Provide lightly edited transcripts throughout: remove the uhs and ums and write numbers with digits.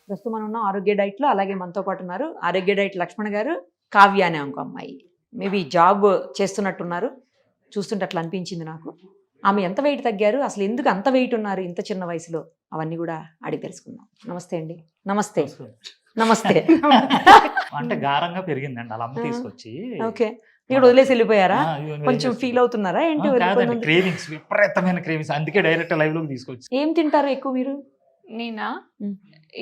ప్రస్తుతం మనం ఉన్న ఆరోగ్య డైట్లో. అలాగే మనతో పాటు ఉన్నారు ఆరోగ్య డైట్ లక్ష్మణ్ గారు, కావ్య అనే ఇంకో అమ్మాయి. మేబీ జాబ్ చేస్తున్నట్టున్నారు, చూస్తుంటే అట్లా అనిపించింది నాకు. ఆమె ఎంత వెయిట్ తగ్గారు, అసలు ఎందుకు అంత వెయిట్ ఉన్నారు ఇంత చిన్న వయసులో, అవన్నీ కూడా అడిగి తెలుసుకుందాం. నమస్తే అండి. నమస్తే. నమస్తే. అంటే గారంగా పెరిగిందండి అలా అమ్మ తీసుకొచ్చి. ఓకే, ఇక్కడ వదిలేసి వెళ్ళిపోయారా? కొంచెం ఫీల్ అవుతున్నారా ఏంటి? క్రేవింగ్స్, విపరీతమైన క్రేవింగ్స్, అందుకే డైరెక్ట్ లైవ్ లోకి తీసుకొచ్చి. ఏం తింటారు ఎక్కువ మీరు? నేనా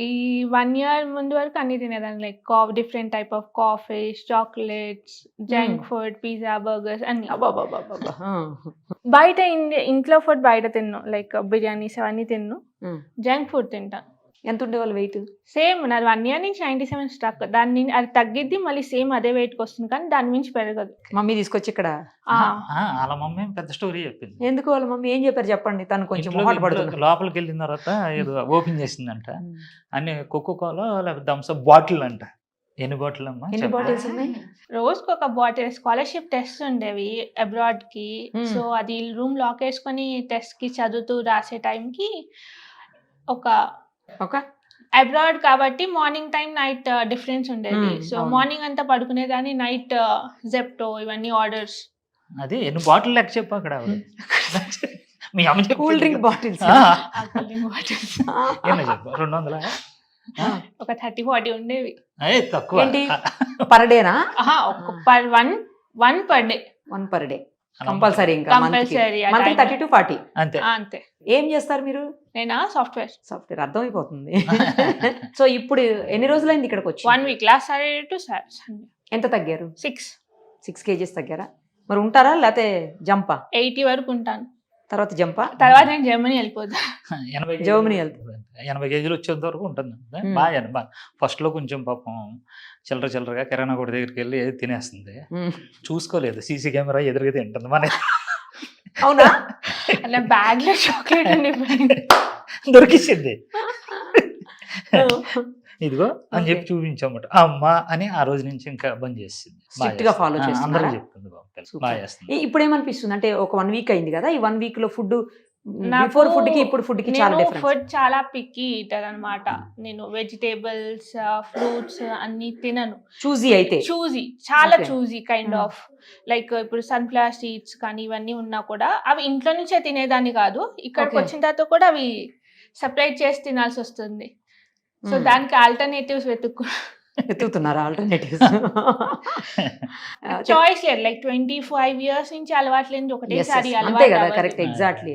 ఈ 1 year ముందు వరకు అన్ని తినేదాన్ని, like different type of coffees, chocolates, junk food, pizza, burgers అన్ని. బయట ఇంట్లో ఫుడ్ బయట తిన్ను, లైక్ బిర్యానీస్ అవన్నీ తిన్ను. జంక్ ఫుడ్ తింటా. ఎంత ఉండేవాళ్ళు వెయిట్? సేమ్ నాది 1 year నుంచి 97 స్టాక్. దాన్ని అది తగ్గిద్ది, మళ్ళీ సేమ్ అదే వెయిట్కి వస్తుంది, కానీ దాని మించి పెరగదు. మమ్మీ తీసుకొచ్చి ఇక్కడ అలా మమ్మీ పెద్ద స్టోరీ చెప్పింది. ఎందుకు వాళ్ళ మమ్మీ ఏం చెప్పారు చెప్పండి. తను కొంచెం లోపలికి వెళ్ళిన తర్వాత ఏదో ఓపెన్ చేసిందంట, అన్ని కోకో కోలా లేకపోతే థమ్సప్ బాటిల్ అంట. ఎన్ని బాటిల్ అమ్మా? ఎన్ని బాటిల్స్ ఉన్నాయి? రోజుకి ఒక బాటిల్. స్కాలర్షిప్ టెస్ట్ ఉండేవి అబ్రాడ్ కి, సో అది రూమ్ లాక్ వేసుకొని టెస్ట్ కి చదువుతూ రాసే టైంకి ఒక అబ్రాడ్ కాబట్టి మార్నింగ్ టైం నైట్ డిఫరెన్స్ ఉండేది. సో మార్నింగ్ అంతా పడుకునేదాన్ని, నైట్ జెప్టో ఇవన్నీ ఆర్డర్స్. అదే ఎన్ని బాటిల్ లెక్క చెప్పు అక్కడ. మీ అమ్మ కూల్ డ్రింక్ బాటిల్స్. 200 ఒక 30-40 ఉండేవి. తక్కువ పర్ డేనా? One per day. One per day compulsory. ఇంకా కంపల్సరీ 30 to 40 అంతే. అంతే. ఏం చేస్తారు మీరు? నేనా సాఫ్ట్వేర్. అర్థమైపోతుంది. సో ఇప్పుడు ఎన్ని రోజులైంది ఇక్కడికి వచ్చి? 1 week. Last Saturday to Sunday. ఎంత తగ్గారు? 6 kgs తగ్గారా? మరి ఉంటారా లేకపోతే జంపా? 80 వరకు ఉంటాను. తర్వాత జంపా? తర్వాత నేను జర్మనీ వెళ్ళిపోతా. 80 కేజీలు వచ్చేంత వరకు ఉంటుంది. బాగా ఫస్ట్ లో కొంచెం పాపం చిల్లరగా కిరాణా కొట్టు దగ్గరికి వెళ్ళి ఏది తినేస్తుంది, చూసుకోలేదు. సీసీ కెమెరా ఎదురుగా తింటుంది మన. అవునా? అలా బ్యాగ్ లో చాక్లెట్ దొరికింది. ఇదిగో అని చెప్పి చూపించామట అమ్మ అని. ఆ రోజు నుంచి ఇంకా బంద్ చేసింది. ఫాలో అందరూ చెప్తుంది బాగా చేస్తుంది. ఇప్పుడు ఏమనిపిస్తుంది అంటే ఒక 1 week అయింది కదా, ఈ 1 week లో ఫుడ్ బిఫోర్ ఫుడ్ కి ఇప్పుడు ఫుడ్ కి చాలా డిఫరెన్స్. ఫుడ్ చాలా పిక్కీ ఈటర్ అన్నమాట. నేను వెజిటేబుల్స్, ఫ్రూట్స్ అన్ని తినను. చూజీ చాలా చూజీ కైండ్ ఆఫ్. లైక్ ఇప్పుడు సన్ఫ్లవర్ సీడ్స్ కానీ ఇవన్నీ ఉన్నా కూడా అవి ఇంట్లో నుంచే తినేదాన్ని కాదు. ఇక్కడికి వచ్చిన తర్వాత కూడా అవి సెపరేట్ చేసి తినాల్సి వస్తుంది. సో దానికి ఆల్టర్నేటివ్స్ వెతుకుతున్నారు. ఆల్టర్నేటివ్స్ చాయిస్ లేదు. లైక్ 25 years నుంచి అలవాటు లేని ఒకటేసారి ఎగ్జాక్ట్లీ.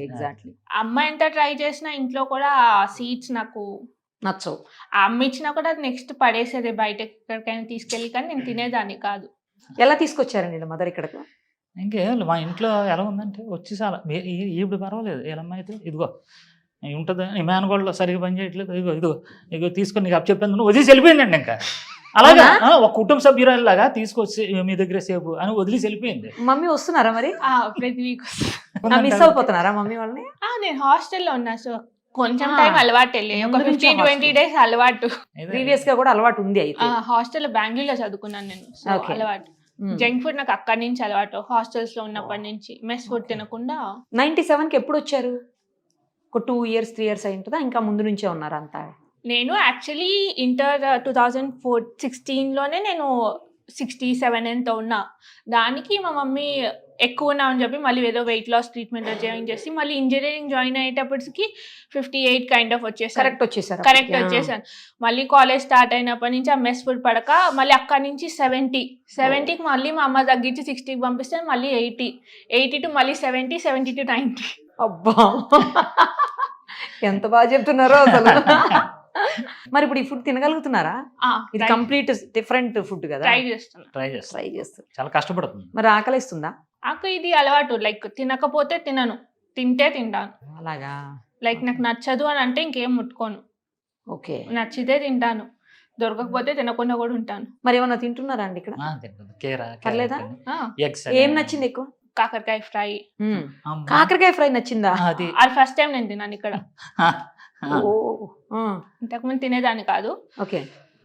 అమ్మ ఎంత ట్రై చేసినా ఇంట్లో కూడా సీడ్స్ నాకు నచ్చవు. అమ్మ ఇచ్చినా కూడా నెక్స్ట్ పడేసేది బయట ఎక్కడికైనా తీసుకెళ్ళి, కానీ నేను తినేదాన్ని కాదు. ఎలా తీసుకొచ్చారండి మదర్ ఇక్కడకు? ఇంకే మా ఇంట్లో ఎలా ఉందంటే వచ్చి చాలా ఇప్పుడు పర్వాలేదు. ఏలమ్మ అయితే ఇదిగో ఉంటుంది, ఈ మేనగోళ్ళు సరిగ్గా పని చేయట్లేదు, ఇదిగో తీసుకొని నీకు అప్ చెప్పాను వదిలేసి వెళ్ళిపోయిందండి. ఇంకా అలాగా ఒక కుటుంబ సభ్యురాలు లాగా తీసుకొచ్చి మీ దగ్గర సేపు అని వదిలేసి వెళ్ళిపోయింది. మమ్మీ వస్తున్నారా మరి? ప్రతి వీక్ మిస్ అయిపోతున్నారా మమ్మీ వాళ్ళని? నేను హాస్టల్లో ఉన్నా, సో కొంచెం టైం అలవాటు వెళ్ళి ఒక 15-20 days అలవాటు. ప్రీవియస్ గా కూడా అలవాటు ఉంది. అయితే హాస్టల్లో బెంగళూరులో చదువుకున్నాను నేను, అలవాటు. జంక్ ఫుడ్ నాకు అక్కడి నుంచి అలవాటు, హాస్టల్స్ లో ఉన్నప్పటి నుంచి. మెస్ ఫుడ్ తినకుండా. 97 కి ఎప్పుడు వచ్చారు? ఒక 2 years 3 years అయి ఉంటుందా? ఇంకా ముందు నుంచే ఉన్నారు అంతా? నేను యాక్చువల్లీ ఇంటర్ 2016లోనే నేను 67 ఎంతో ఉన్నా. దానికి మా మమ్మీ ఎక్కువ ఉన్నా అని చెప్పి మళ్ళీ ఏదో వెయిట్ లాస్ ట్రీట్మెంట్ జాయిన్ చేసి మళ్ళీ ఇంజనీరింగ్ జాయిన్ అయ్యేటప్పటికి 58 కైండ్ ఆఫ్ వచ్చేసాను. కరెక్ట్ వచ్చేసాను. మళ్ళీ కాలేజ్ స్టార్ట్ అయినప్పటి నుంచి ఆ మెస్ ఫుడ్ పడక మళ్ళీ అక్కడి నుంచి 70కి మళ్ళీ మా అమ్మ తగ్గించి 60కి పంపిస్తే మళ్ళీ 80 టు మళ్ళీ 70 to 90. అబ్బా ఎంత బాగా చెప్తున్నారో అసలు. మరి ఇప్పుడు ఈ ఫుడ్ తినగలుగుతున్నారా? ఇది కంప్లీట్ డిఫరెంట్ ఫుడ్ కదా. ట్రై చేస్తారు. చాలా కష్టపడుతుంది. మరి ఆకలిస్తుందా? ఇది అలవాటు. లైక్ తినకపోతే తినను, తింటే తింటాను. అలాగా? లైక్ నాకు నచ్చదు అని అంటే ఇంకేం ముట్టుకోను. ఓకే. నచ్చితే తింటాను, దొరకకపోతే తినకుండా కూడా ఉంటాను. మరి ఏమన్నా తింటున్నారా అండి ఇక్కడ? పర్లేదా? ఏం నచ్చింది ఎక్కువ? కాకరకాయ ఫ్రై. కాకరకాయ ఫ్రై నచ్చిందా? అది ఫస్ట్ టైం నేను తిన్నాను ఇక్కడ. ఇంతకుముందు తినేదాన్ని కాదు. ఓకే.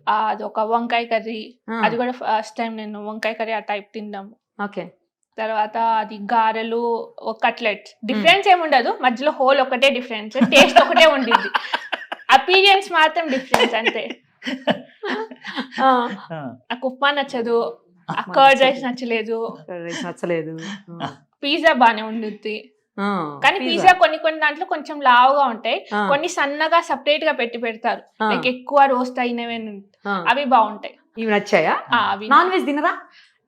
అది ఒక వంకాయ కర్రీ, అది కూడా ఫస్ట్ టైం నేను వంకాయ కర్రీ ఆ టైప్ తిందాము. ఓకే. తర్వాత అది గారెలు, కట్లెట్స్. డిఫరెన్స్ ఏముండదు, మధ్యలో హోల్ ఒకటే డిఫరెన్స్, టేస్ట్ ఒకటే ఉండిద్ది. అపీరియన్స్ మాత్రం డిఫరెన్స్ అంతే. ఆ, నాకు ఉప్మా నచ్చదు, కర్డ్ రైస్ నచ్చలేదు, రైస్ నచ్చలేదు. పిజ్జా బానే ఉండుద్ది. ఆ, కానీ pizza. పిజ్జా కొన్ని దాంట్లో కొంచెం లావుగా ఉంటాయి, ఆ, కొన్ని సన్నగా సపరేట్ గా పెడతారు, ఆ, లైక్ ఎక్కువ రోస్ట్ అయినవి ఆ. అవి బాగుంటాయి. ఇవి నచ్చాయా? అవి నాన్ వెజ్ తినరా?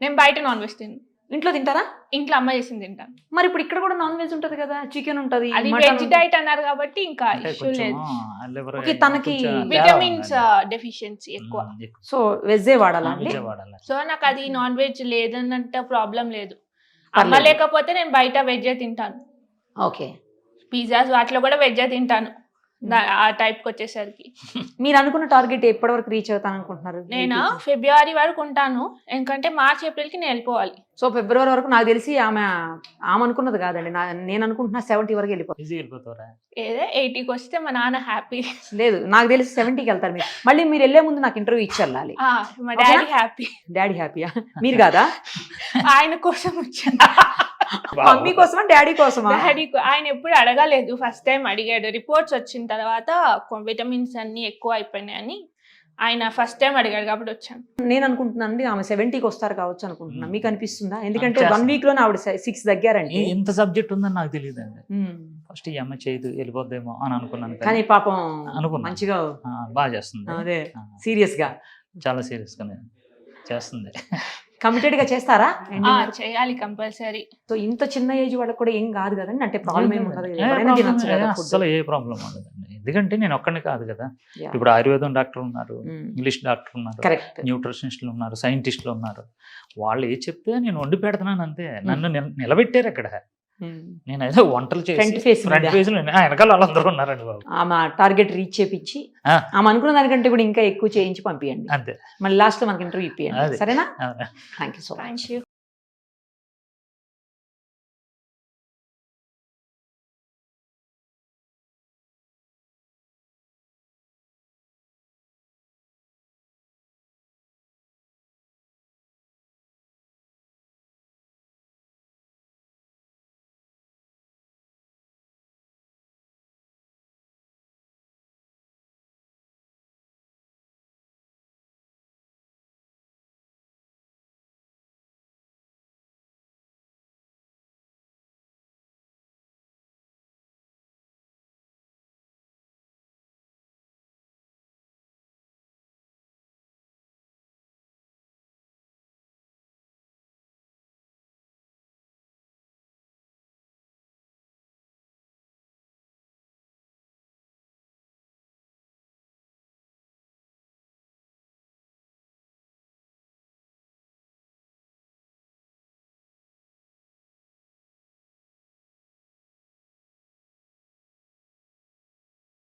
నేను బయట నాన్ వెజ్ తిను, ఇంట్లో తింటారా? ఇంట్లో అమ్మ చేసింది తింటాను. మరి ఇప్పుడు ఇక్కడ కూడా నాన్ వెజ్ ఉంటది కదా, చికెన్ ఉంటది, అది మటన్ వెజ్ డైట్ అన్నారు కాబట్టి ఇంకా అంటే ఇష్యూ కొంచెం లేదు. liver ఓకే, తనకి కొంచెం తేడా విటమిన్స్ ఉందండి. డెఫిషియన్సీ ఎక్కువ. సో వెజ్జే వాడాలా అండి? వెజ్జే వాడాలి. సో నాకు అది నాన్ వెజ్ లేదన్నంత ప్రాబ్లం లేదు. అమ్మ పర్లేదు. లేకపోతే నేను బయట వెజ్జే తింటాను, ఓకే. పిజ్జాస్ వాటిలో కూడా వెజ్జే తింటాను. ఆ టైప్కి వచ్చేసరికి మీరు అనుకున్న టార్గెట్ ఎప్పటి వరకు రీచ్ అవుతాను అనుకుంటున్నారు? నేను ఫిబ్రవరి వరకు ఉంటాను, ఎందుకంటే మార్చ్ ఏప్రిల్కి నేను వెళ్ళిపోవాలి. సో ఫిబ్రవరి వరకు నాకు తెలిసి ఆమె అనుకున్నది కాదండి, నేను అనుకుంటున్నా 70 వరకు వెళ్ళిపోతాను. ఈజీ వెళ్ళిపోతారా? ఏదో 80కి వస్తే మా నాన్న హ్యాపీ, లేదు, నాకు తెలిసి 70కి వెళ్తారు మీరు. మళ్ళీ మీరు వెళ్ళే ముందు నాకు ఇంటర్వ్యూ ఇచ్చి వెళ్ళాలి. మా డాడీ హ్యాపీ. డాడీ హ్యాపీయా? మీరు కాదా? ఆయన కోసం వచ్చాను. మమ్మీ కోసమా డాడీ కోసమా? డాడీ ఆయన ఎప్పుడు అడగలేదు, ఫస్ట్ టైం అడిగాడు. రిపోర్ట్స్ వచ్చిన తర్వాత విటమిన్స్ అన్ని ఎక్కువ అయిపోయినాయని ఆయన ఫస్ట్ టైం అడిగాడు కాబట్టి వచ్చాను. నేను అనుకుంటున్నాను అండి ఆమె 70కి వస్తారు కావచ్చు అనుకుంటున్నా. మీకు అనిపిస్తుందా? ఎందుకంటే చేస్తాను. 1 వీక్ లోనే ఆవిడ 6 తగ్గారంటే. ఇంత సబ్జెక్ట్ ఉందని నాకు తెలియదు అండి. ఉమ్. ఫస్ట్ ఈ అమ్మాయి చేయదు వెళ్ళిపోద్దేమో అని అనుకున్నాను, కానీ పాపం అనుకున్నా. మంచిగా బాగా చేస్తుంది. అదే ఆ, సీరియస్ గా చాలా సీరియస్ గానే చేస్తుంది. కమిటెడ్ గా చేస్తారా? చేయాలి కంపల్సరీ. సో ఇంత చిన్న ఏజ్ వాళ్ళకి కూడా ఏం కాదు కదండి, అంటే ప్రాబ్లం ఏమి ఉండదు కదా, ఏ ఎవరైనా problem తినొచ్చు కదా food. అస్సలు ఏ ప్రాబ్లం ఉండదండి. ఎందుకంటే నేను ఒక్కడిని కాదు కదా, Yeah. ఇప్పుడు ఆయుర్వేదం డాక్టర్ ఉన్నారు, ఉమ్. ఇంగ్లీష్ డాక్టర్ ఉన్నారు, కరెక్ట్. న్యూట్రిషనిస్టులు ఉన్నారు, సైంటిస్టులు ఉన్నారు. వాళ్ళు ఏ చెప్తే నేను వండి పెడుతున్నాను అంతే. నన్ను నిలబెట్టారు అక్కడ. ఉమ్. నేను ఏదో వంటలు Front చేసి face ఫ్రంట్ మీద. పేజ్ లో వెనకాల వాళ్ళందరూ ఉన్నారండి బాబు. ఆమె టార్గెట్ రీచ్ చేపించి ఆ. ఆమె అనుకున్న దానికంటే కూడా ఇంకా ఎక్కువ చేయించి పంపించండి. అంతే. మళ్ళీ లాస్ట్ లో మనకి ఇంటర్వ్యూ ఇప్పియండి, అదే. సరేనా? ఆ. Thank you so much. Thank you.